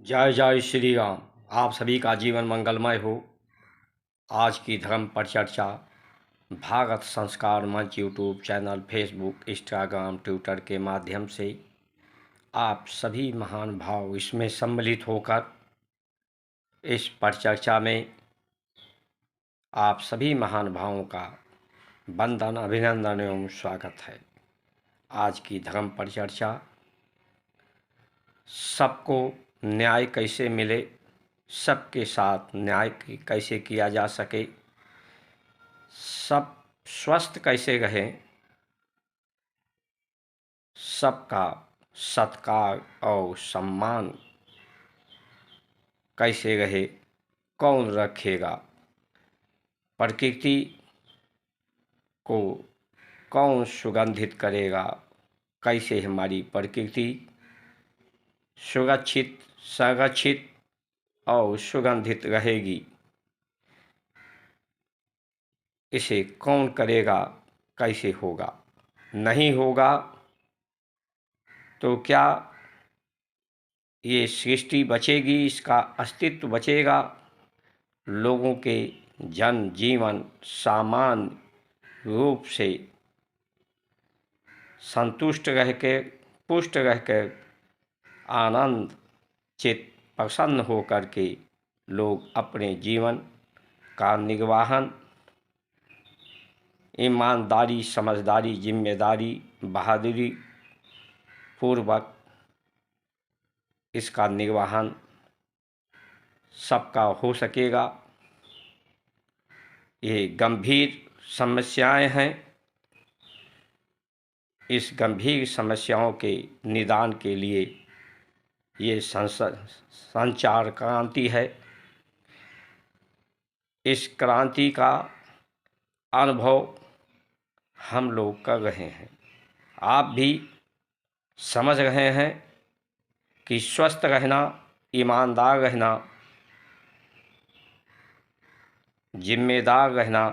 जय जय श्री राम। आप सभी का जीवन मंगलमय हो। आज की धर्म पर चर्चा भारत संस्कार मंच YouTube channel, Facebook, Instagram, Twitter के माध्यम से आप सभी महान भाव इसमें सम्मिलित होकर इस परिचर्चा में आप सभी महान भावों का वंदन, अभिनंदन एवं स्वागत है। आज की धर्म परिचर्चा सबको न्याय कैसे मिले, सबके साथ न्याय कैसे किया जा सके, सब स्वस्थ कैसे रहें, सबका सत्कार और सम्मान कैसे रहे, कौन रखेगा, प्रकृति को कौन सुगंधित करेगा, कैसे हमारी प्रकृति सुरक्षित, संरक्षित और सुगंधित रहेगी, इसे कौन करेगा, कैसे होगा। नहीं होगा तो क्या ये सृष्टि बचेगी, इसका अस्तित्व बचेगा, लोगों के जन जीवन सामान्य रूप से संतुष्ट रह के, पुष्ट रह कर, आनंद चित प्रसन्न हो कर के लोग अपने जीवन का निर्वाहन ईमानदारी, समझदारी, जिम्मेदारी, बहादुरी पूर्वक इसका निर्वहन सबका हो सकेगा। ये गंभीर समस्याएं हैं। इस गंभीर समस्याओं के निदान के लिए ये संचार क्रांति है। इस क्रांति का अनुभव हम लोग कर रहे हैं। आप भी समझ रहे हैं कि स्वस्थ रहना, ईमानदार रहना, जिम्मेदार रहना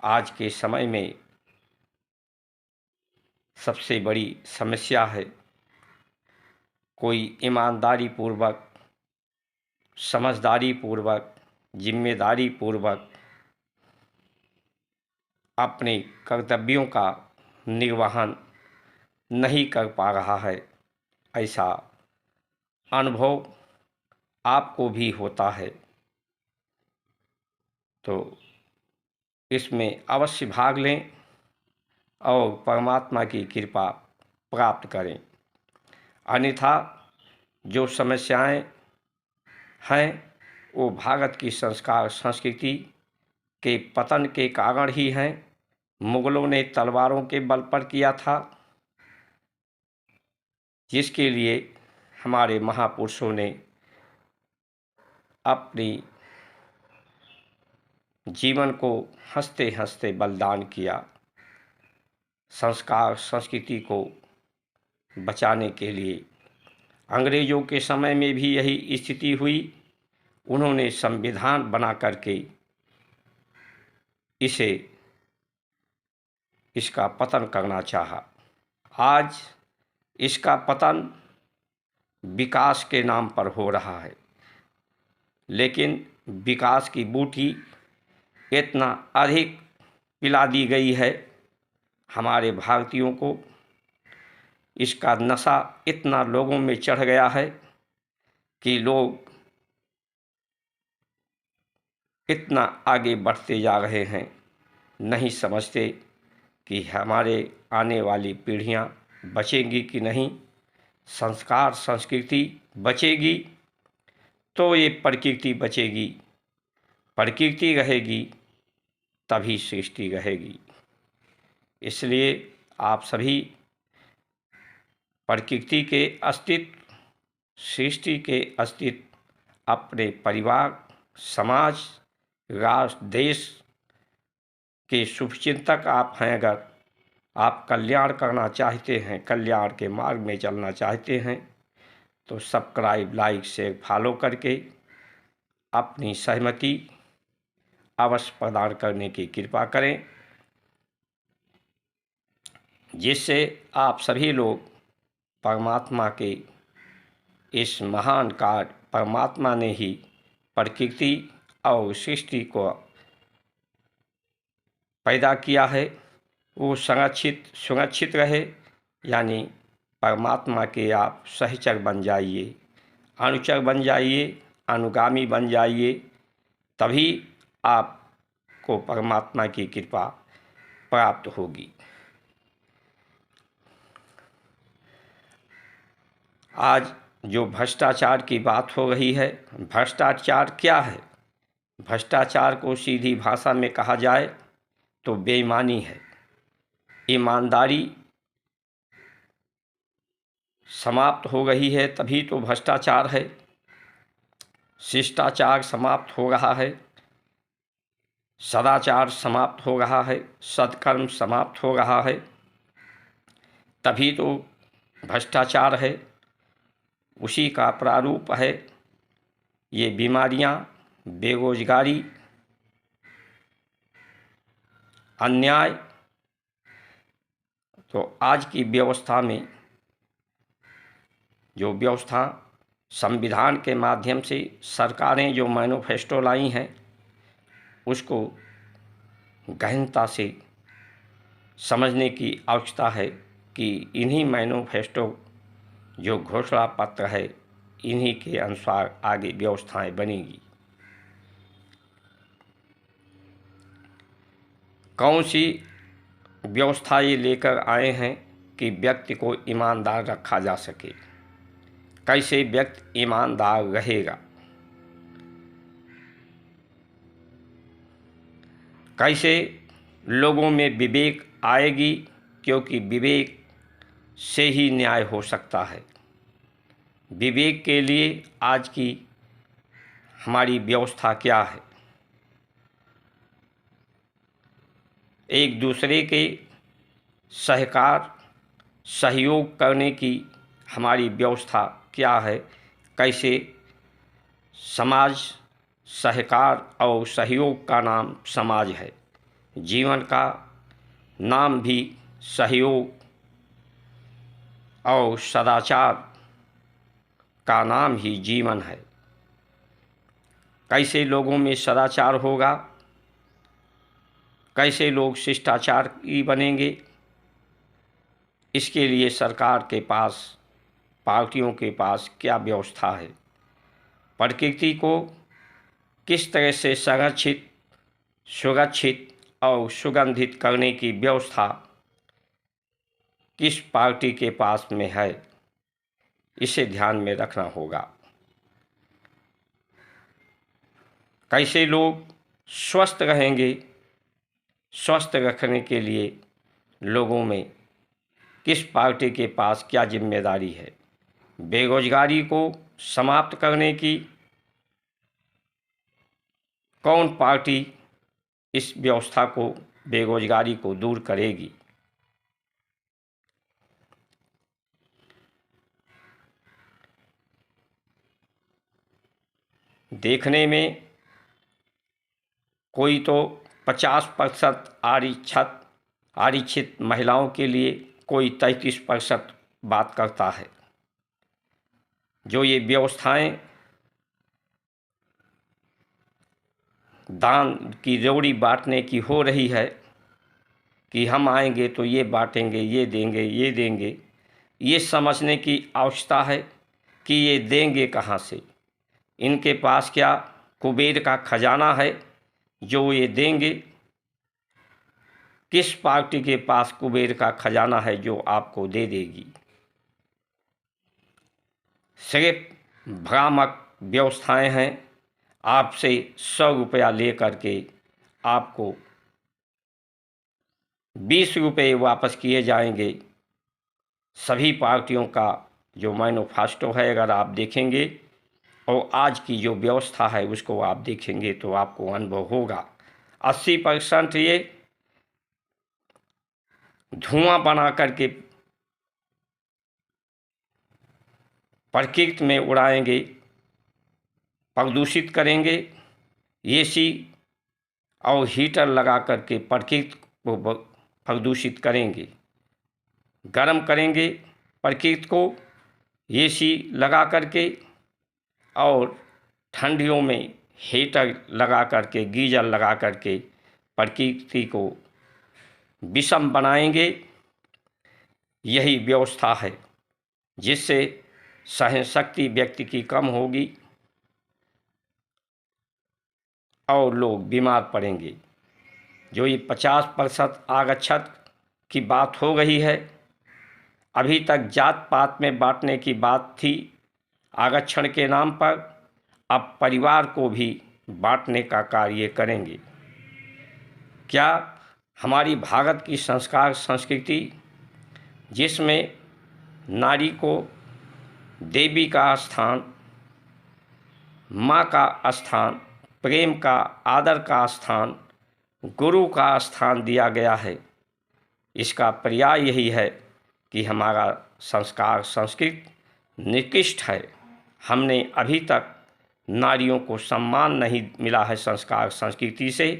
आज के समय में सबसे बड़ी समस्या है। कोई ईमानदारी पूर्वक, समझदारी पूर्वक, जिम्मेदारी पूर्वक अपने कर्तव्यों का निर्वहन नहीं कर पा रहा है। ऐसा अनुभव आपको भी होता है तो इसमें अवश्य भाग लें और परमात्मा की कृपा प्राप्त करें। अन्यथा जो समस्याएं हैं वो भारत की संस्कार संस्कृति के पतन के कारण ही हैं। मुगलों ने तलवारों के बल पर किया था, जिसके लिए हमारे महापुरुषों ने अपनी जीवन को हंसते हंसते बलिदान किया। संस्कार संस्कृति को बचाने के लिए अंग्रेजों के समय में भी यही स्थिति हुई। उन्होंने संविधान बना करके इसका पतन करना चाहा। आज इसका पतन विकास के नाम पर हो रहा है, लेकिन विकास की बूटी इतना अधिक पिला दी गई है हमारे भारतीयों को, इसका नशा इतना लोगों में चढ़ गया है कि लोग इतना आगे बढ़ते जा रहे हैं, नहीं समझते कि हमारे आने वाली पीढ़ियां बचेंगी कि नहीं। संस्कार संस्कृति बचेगी तो ये प्रकृति बचेगी, प्रकृति रहेगी तभी सृष्टि रहेगी। इसलिए आप सभी प्रकृति के अस्तित्व, सृष्टि के अस्तित्व, अपने परिवार, समाज, राष्ट्र, देश के शुभचिंतक आप हैं। अगर आप कल्याण करना चाहते हैं, कल्याण के मार्ग में चलना चाहते हैं, तो सब्सक्राइब, लाइक, शेयर, फॉलो करके अपनी सहमति अवश्य प्रदान करने की कृपा करें, जिससे आप सभी लोग परमात्मा के इस महान कार्य परमात्मा ने ही प्रकृति और सृष्टि को पैदा किया है, वो सुरक्षित रहे। यानी परमात्मा के आप सहचर बन जाइए, अनुचर बन जाइए, अनुगामी बन जाइए, तभी आपको परमात्मा की कृपा प्राप्त होगी। आज जो भ्रष्टाचार की बात हो रही है, भ्रष्टाचार क्या है? भ्रष्टाचार को सीधी भाषा में कहा जाए तो बेईमानी है। ईमानदारी समाप्त हो रही है तभी तो भ्रष्टाचार है। शिष्टाचार समाप्त हो रहा है, सदाचार समाप्त हो रहा है, सत्कर्म समाप्त हो रहा है, तभी तो भ्रष्टाचार है। उसी का प्रारूप है ये बीमारियां, बेरोजगारी, अन्याय। तो आज की व्यवस्था में जो व्यवस्था संविधान के माध्यम से सरकारें जो मैनिफेस्टो लाई हैं, उसको गहनता से समझने की आवश्यकता है कि इन्हीं मैनिफेस्टो जो घोषणा पत्र है, इन्हीं के अनुसार आगे व्यवस्थाएं बनेगी। कौन सी व्यवस्था ये लेकर आए हैं कि व्यक्ति को ईमानदार रखा जा सके? कैसे व्यक्ति ईमानदार रहेगा? कैसे लोगों में विवेक आएगी? क्योंकि विवेक से ही न्याय हो सकता है। विवेक के लिए आज की हमारी व्यवस्था क्या है? एक दूसरे के सहयोग करने की हमारी व्यवस्था क्या है? कैसे समाज सहकार और सहयोग का नाम समाज है, जीवन का नाम भी सहयोग और सदाचार का नाम ही जीवन है। कैसे लोगों में सदाचार होगा? कैसे लोग शिष्टाचारी बनेंगे? इसके लिए सरकार के पास, पार्टियों के पास क्या व्यवस्था है? प्रकृति को किस तरह से संरक्षित, सुरक्षित और सुगंधित करने की व्यवस्था किस पार्टी के पास में है, इसे ध्यान में रखना होगा। कैसे लोग स्वस्थ रहेंगे? स्वस्थ रखने के लिए लोगों में किस पार्टी के पास क्या जिम्मेदारी है? बेरोजगारी को समाप्त करने की कौन पार्टी इस व्यवस्था को, बेरोजगारी को दूर करेगी? देखने में कोई तो 50% आरक्षित महिलाओं के लिए, कोई 33% बात करता है। जो ये व्यवस्थाएं दान की रोड़ी बांटने की हो रही है कि हम आएंगे तो ये बांटेंगे, ये देंगे, ये देंगे, ये समझने की आवश्यकता है कि ये देंगे कहाँ से। इनके पास क्या कुबेर का खजाना है जो ये देंगे? किस पार्टी के पास कुबेर का खजाना है जो आपको दे देगी? सिर्फ भ्रामक व्यवस्थाएं हैं। आपसे 100 रुपया ले करके आपको 20 रुपये वापस किए जाएंगे। सभी पार्टियों का जो मैनिफेस्टो है अगर आप देखेंगे और आज की जो व्यवस्था है उसको आप देखेंगे तो आपको अनुभव होगा। 80% ये धुआं बना करके प्रकृति में उड़ाएंगे, प्रदूषित करेंगे। एसी और हीटर लगा करके प्रकृति को प्रदूषित करेंगे, गर्म करेंगे प्रकृति को, एसी लगा करके और ठंडियों में हीटर लगा करके, गीजर लगा करके प्रकृति को विषम बनाएंगे। यही व्यवस्था है जिससे सहन शक्ति व्यक्ति की कम होगी और लोग बीमार पड़ेंगे। जो ये 50% आरक्षण की बात हो रही है, अभी तक जात पात में बांटने की बात थी आरक्षण के नाम पर, अब परिवार को भी बांटने का कार्य करेंगे। क्या हमारी भारत की संस्कार संस्कृति, जिसमें नारी को देवी का स्थान, माँ का स्थान, प्रेम का, आदर का स्थान, गुरु का स्थान दिया गया है, इसका पर्याय यही है कि हमारा संस्कार संस्कृति निकृष्ट है। हमने अभी तक नारियों को सम्मान नहीं मिला है संस्कार संस्कृति से।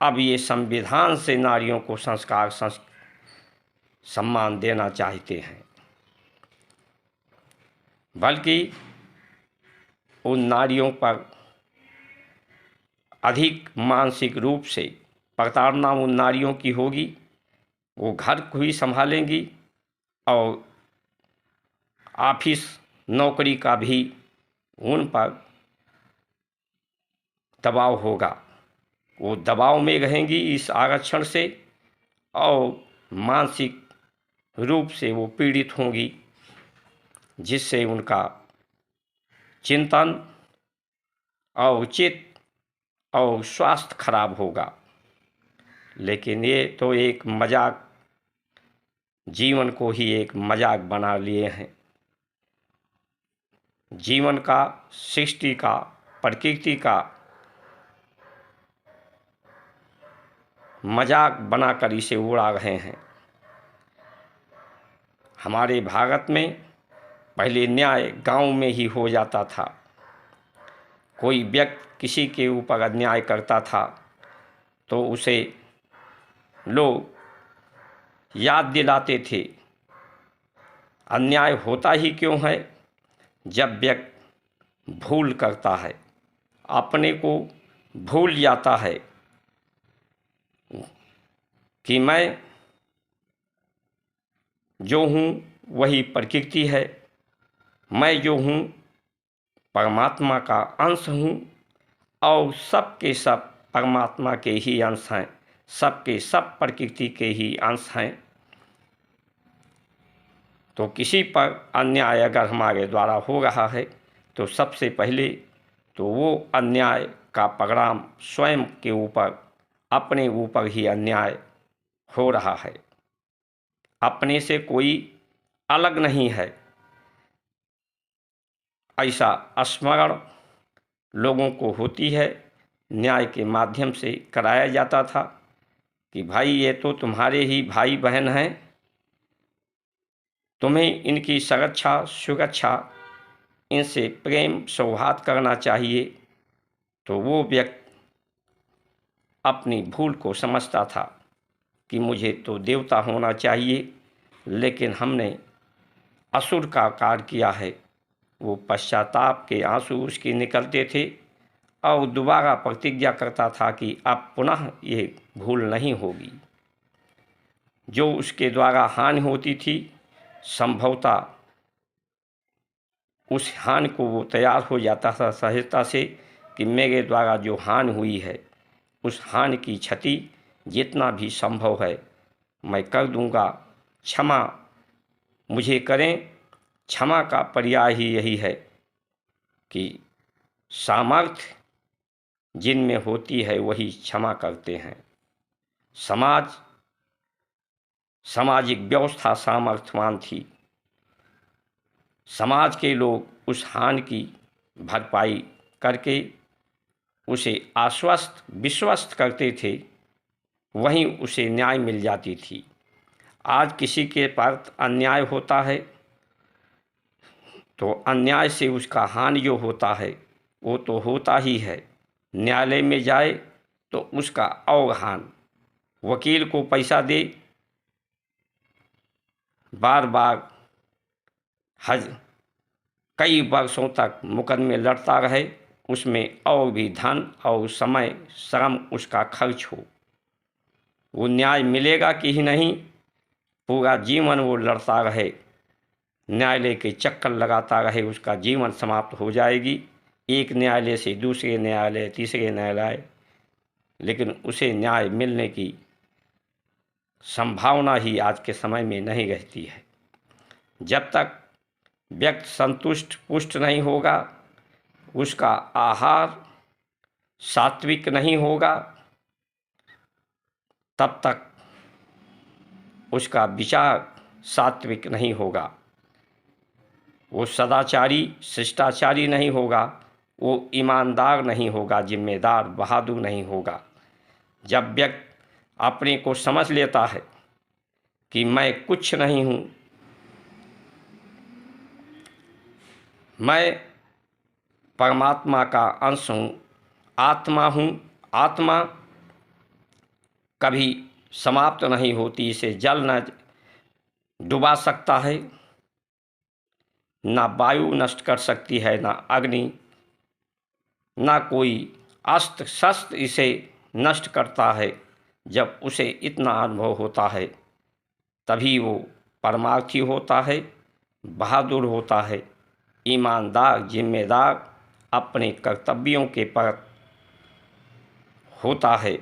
अब ये संविधान से नारियों को संस्कार सम्मान देना चाहते हैं, बल्कि उन नारियों पर अधिक मानसिक रूप से प्रताड़ना उन नारियों की होगी। वो घर को ही संभालेंगी और ऑफिस नौकरी का भी उन पर दबाव होगा। वो दबाव में रहेंगी इस आरक्षण से और मानसिक रूप से वो पीड़ित होंगी, जिससे उनका चिंतन और चित्त और स्वास्थ्य खराब होगा। लेकिन ये तो एक मजाक, जीवन को ही एक मजाक बना लिए हैं। जीवन का, सृष्टि का, प्रकृति का मजाक बनाकर इसे उड़ा रहे हैं। हमारे भारत में पहले न्याय गांव में ही हो जाता था। कोई व्यक्ति किसी के ऊपर अन्याय करता था तो उसे लोग याद दिलाते थे, अन्याय होता ही क्यों है जब व्यक्ति भूल करता है, अपने को भूल जाता है कि मैं जो हूँ वही प्रकृति है, मैं जो हूँ परमात्मा का अंश हूँ और सब के सब परमात्मा के ही अंश हैं, सबके सब प्रकृति के ही अंश हैं। तो किसी पर अन्याय अगर हमारे द्वारा हो रहा है तो सबसे पहले तो वो अन्याय का परिणाम स्वयं के ऊपर, अपने ऊपर ही अन्याय हो रहा है। अपने से कोई अलग नहीं है, ऐसा स्मरण लोगों को होती है। न्याय के माध्यम से कराया जाता था कि भाई ये तो तुम्हारे ही भाई बहन हैं, तुम्हें इनकी सुरक्षा सुरक्षा, इनसे प्रेम सौहार्द करना चाहिए। तो वो व्यक्ति अपनी भूल को समझता था कि मुझे तो देवता होना चाहिए, लेकिन हमने असुर का कार्य किया है। वो पश्चाताप के आंसू उसके निकलते थे और दोबारा प्रतिज्ञा करता था कि अब पुनः ये भूल नहीं होगी। जो उसके द्वारा हानि होती थी, संभवतः उस हानि को वो तैयार हो जाता था सहजता से कि मेरे द्वारा जो हानि हुई है, उस हानि की क्षति जितना भी संभव है मैं कर दूंगा, क्षमा मुझे करें। क्षमा का पर्याय ही यही है कि सामर्थ्य जिनमें होती है वही क्षमा करते हैं। सामाजिक व्यवस्था सामर्थ्यवान थी। समाज के लोग उस हानि की भरपाई करके उसे आश्वस्त विश्वस्त करते थे, वहीं उसे न्याय मिल जाती थी। आज किसी के पास अन्याय होता है तो अन्याय से उसका हानि जो होता है वो तो होता ही है। न्यायालय में जाए तो उसका और हानि, वकील को पैसा दे, बार बार कई वर्षों तक मुकदमे लड़ता रहे, उसमें और भी धन और समय श्रम उसका खर्च हो, वो न्याय मिलेगा कि ही नहीं। पूरा जीवन वो लड़ता रहे, न्यायालय के चक्कर लगाता रहे, उसका जीवन समाप्त हो जाएगी, एक न्यायालय से दूसरे न्यायालय, तीसरे न्यायालय, लेकिन उसे न्याय मिलने की संभावना ही आज के समय में नहीं रहती है। जब तक व्यक्ति संतुष्ट पुष्ट नहीं होगा, उसका आहार सात्विक नहीं होगा, तब तक उसका विचार सात्विक नहीं होगा, वो सदाचारी शिष्टाचारी नहीं होगा, वो ईमानदार नहीं होगा, जिम्मेदार बहादुर नहीं होगा। जब व्यक्ति अपने को समझ लेता है कि मैं कुछ नहीं हूँ, मैं परमात्मा का अंश हूँ, आत्मा हूँ, आत्मा कभी समाप्त नहीं होती, इसे जल न डुबा सकता है, ना वायु नष्ट कर सकती है, ना अग्नि, ना कोई अस्त्र शस्त्र इसे नष्ट करता है। जब उसे इतना अनुभव होता है तभी वो परमार्थी होता है, बहादुर होता है, ईमानदार जिम्मेदार अपने कर्तव्यों के पर होता है,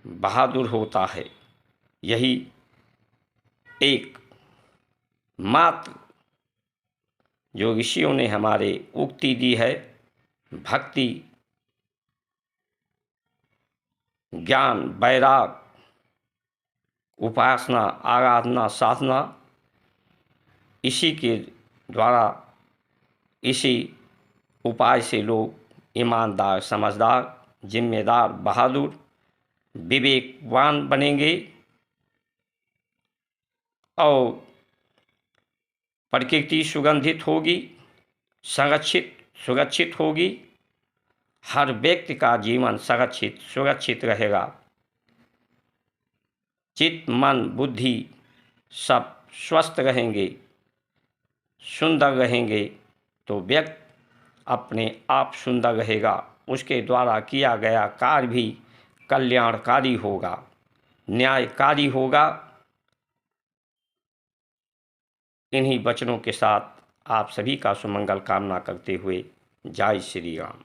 बहादुर होता है। यही एक मात्र जो ऋषियों ने हमारे उक्ति दी है, भक्ति, ज्ञान, वैराग, उपासना, आराधना, साधना, इसी के द्वारा, इसी उपाय से लोग ईमानदार, समझदार, जिम्मेदार, बहादुर, विवेकवान बनेंगे और प्रकृति सुगंधित होगी, संरक्षित सुरक्षित होगी, हर व्यक्ति का जीवन संरक्षित सुरक्षित रहेगा, चित्त मन बुद्धि सब स्वस्थ रहेंगे, सुंदर रहेंगे, तो व्यक्ति अपने आप सुंदर रहेगा, उसके द्वारा किया गया कार्य भी कल्याणकारी होगा, न्यायकारी होगा। इन्हीं वचनों के साथ आप सभी का सुमंगल कामना करते हुए जय श्री राम।